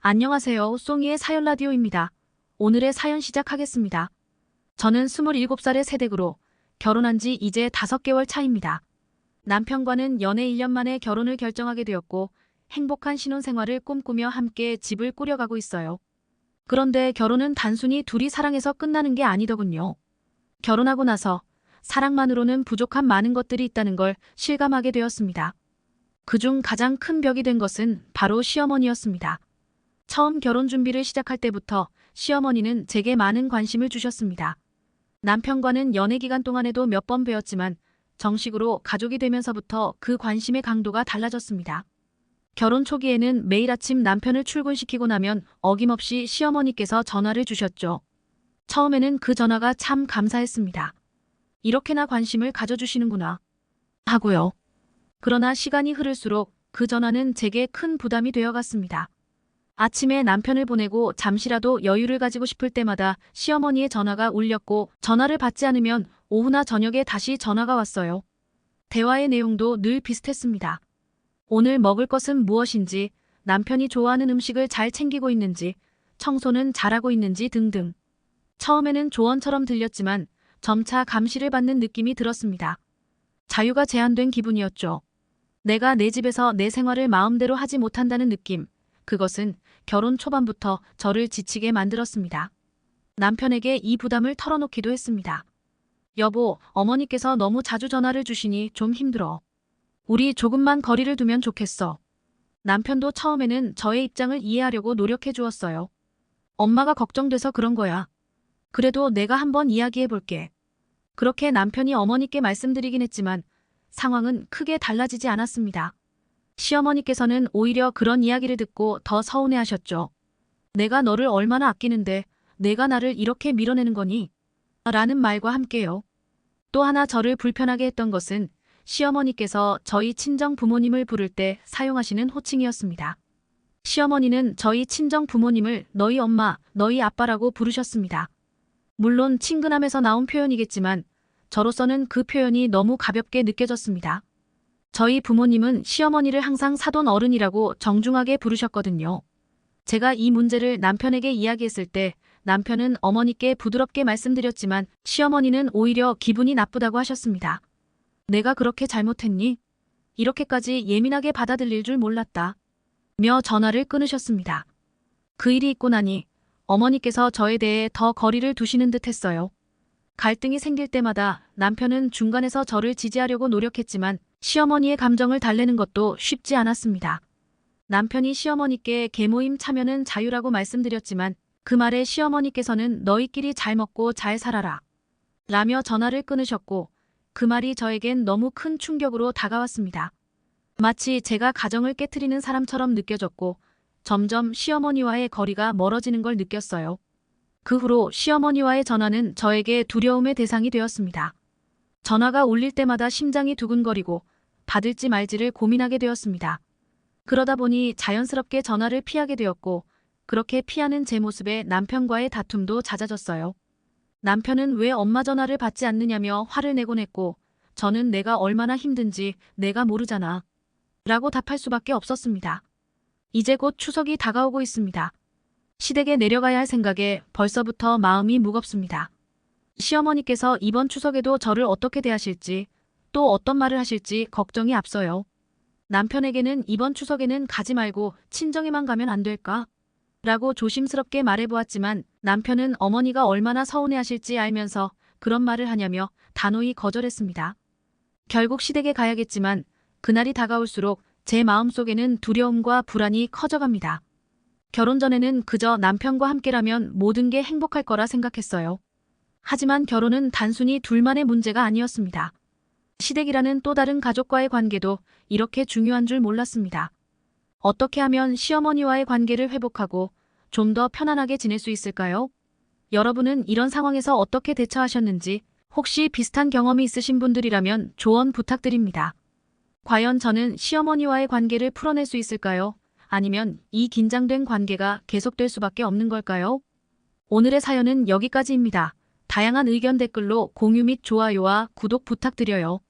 안녕하세요. 송이의 사연 라디오입니다. 오늘의 사연 시작하겠습니다. 저는 27살의 새댁으로 결혼한 지 이제 5개월 차입니다. 남편과는 연애 1년 만에 결혼을 결정하게 되었고 행복한 신혼생활을 꿈꾸며 함께 집을 꾸려가고 있어요. 그런데 결혼은 단순히 둘이 사랑해서 끝나는 게 아니더군요. 결혼하고 나서 사랑만으로는 부족한 많은 것들이 있다는 걸 실감하게 되었습니다. 그중 가장 큰 벽이 된 것은 바로 시어머니였습니다. 처음 결혼 준비를 시작할 때부터 시어머니는 제게 많은 관심을 주셨습니다. 남편과는 연애 기간 동안에도 몇 번 뵈었지만 정식으로 가족이 되면서부터 그 관심의 강도가 달라졌습니다. 결혼 초기에는 매일 아침 남편을 출근시키고 나면 어김없이 시어머니께서 전화를 주셨죠. 처음에는 그 전화가 참 감사했습니다. 이렇게나 관심을 가져주시는구나 하고요. 그러나 시간이 흐를수록 그 전화는 제게 큰 부담이 되어갔습니다. 아침에 남편을 보내고 잠시라도 여유를 가지고 싶을 때마다 시어머니의 전화가 울렸고 전화를 받지 않으면 오후나 저녁에 다시 전화가 왔어요. 대화의 내용도 늘 비슷했습니다. 오늘 먹을 것은 무엇인지, 남편이 좋아하는 음식을 잘 챙기고 있는지, 청소는 잘하고 있는지 등등. 처음에는 조언처럼 들렸지만 점차 감시를 받는 느낌이 들었습니다. 자유가 제한된 기분이었죠. 내가 내 집에서 내 생활을 마음대로 하지 못한다는 느낌. 그것은 결혼 초반부터 저를 지치게 만들었습니다. 남편에게 이 부담을 털어놓기도 했습니다. 여보, 어머니께서 너무 자주 전화를 주시니 좀 힘들어. 우리 조금만 거리를 두면 좋겠어. 남편도 처음에는 저의 입장을 이해하려고 노력해 주었어요. 엄마가 걱정돼서 그런 거야. 그래도 내가 한번 이야기해 볼게. 그렇게 남편이 어머니께 말씀드리긴 했지만 상황은 크게 달라지지 않았습니다. 시어머니께서는 오히려 그런 이야기를 듣고 더 서운해하셨죠. 내가 너를 얼마나 아끼는데 내가 나를 이렇게 밀어내는 거니? 라는 말과 함께요. 또 하나 저를 불편하게 했던 것은 시어머니께서 저희 친정 부모님을 부를 때 사용하시는 호칭이었습니다. 시어머니는 저희 친정 부모님을 너희 엄마, 너희 아빠라고 부르셨습니다. 물론 친근함에서 나온 표현이겠지만 저로서는 그 표현이 너무 가볍게 느껴졌습니다. 저희 부모님은 시어머니를 항상 사돈 어른이라고 정중하게 부르셨거든요. 제가 이 문제를 남편에게 이야기했을 때 남편은 어머니께 부드럽게 말씀드렸지만 시어머니는 오히려 기분이 나쁘다고 하셨습니다. 내가 그렇게 잘못했니? 이렇게까지 예민하게 받아들일 줄 몰랐다. 며 전화를 끊으셨습니다. 그 일이 있고 나니 어머니께서 저에 대해 더 거리를 두시는 듯 했어요. 갈등이 생길 때마다 남편은 중간에서 저를 지지하려고 노력했지만 시어머니의 감정을 달래는 것도 쉽지 않았습니다. 남편이 시어머니께 계모임 참여는 자유라고 말씀드렸지만 그 말에 시어머니께서는 너희끼리 잘 먹고 잘 살아라 라며 전화를 끊으셨고 그 말이 저에겐 너무 큰 충격으로 다가왔습니다. 마치 제가 가정을 깨트리는 사람처럼 느껴졌고 점점 시어머니와의 거리가 멀어지는 걸 느꼈어요. 그 후로 시어머니와의 전화는 저에게 두려움의 대상이 되었습니다. 전화가 울릴 때마다 심장이 두근거리고 받을지 말지를 고민하게 되었습니다. 그러다 보니 자연스럽게 전화를 피하게 되었고 그렇게 피하는 제 모습에 남편과의 다툼도 잦아졌어요. 남편은 왜 엄마 전화를 받지 않느냐며 화를 내곤 했고 저는 내가 얼마나 힘든지 내가 모르잖아 라고 답할 수밖에 없었습니다. 이제 곧 추석이 다가오고 있습니다. 시댁에 내려가야 할 생각에 벌써부터 마음이 무겁습니다. 시어머니께서 이번 추석에도 저를 어떻게 대하실지 또 어떤 말을 하실지 걱정이 앞서요. 남편에게는 이번 추석에는 가지 말고 친정에만 가면 안 될까? 라고 조심스럽게 말해보았지만 남편은 어머니가 얼마나 서운해하실지 알면서 그런 말을 하냐며 단호히 거절했습니다. 결국 시댁에 가야겠지만 그날이 다가올수록 제 마음속에는 두려움과 불안이 커져갑니다. 결혼 전에는 그저 남편과 함께라면 모든 게 행복할 거라 생각했어요. 하지만 결혼은 단순히 둘만의 문제가 아니었습니다. 시댁이라는 또 다른 가족과의 관계도 이렇게 중요한 줄 몰랐습니다. 어떻게 하면 시어머니와의 관계를 회복하고 좀 더 편안하게 지낼 수 있을까요? 여러분은 이런 상황에서 어떻게 대처하셨는지 혹시 비슷한 경험이 있으신 분들이라면 조언 부탁드립니다. 과연 저는 시어머니와의 관계를 풀어낼 수 있을까요? 아니면 이 긴장된 관계가 계속될 수밖에 없는 걸까요? 오늘의 사연은 여기까지입니다. 다양한 의견 댓글로 공유 및 좋아요와 구독 부탁드려요.